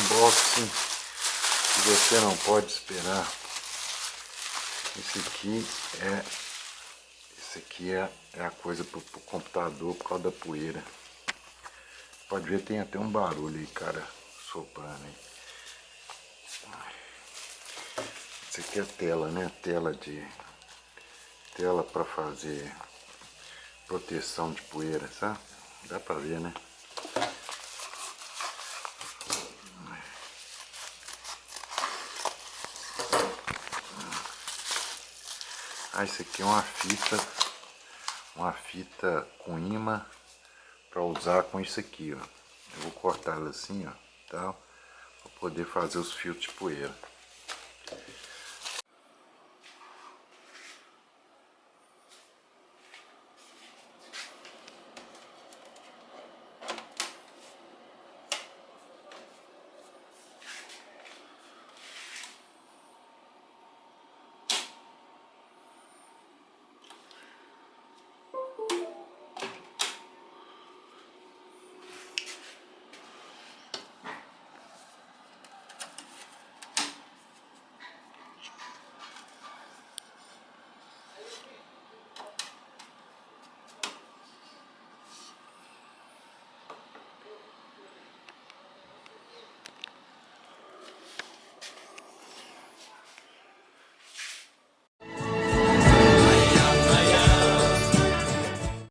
unboxing que você não pode esperar. Esse aqui é a coisa pro computador por causa da poeira. Pode ver, tem até um barulho aí, cara, soprando aí. Esse aqui é tela, né? Tela para fazer proteção de poeira, sabe? Dá pra ver, né? Ah, isso aqui é uma fita com imã para usar com isso aqui, ó. Eu vou cortar ela assim, ó, tal, para poder fazer os filtros de poeira.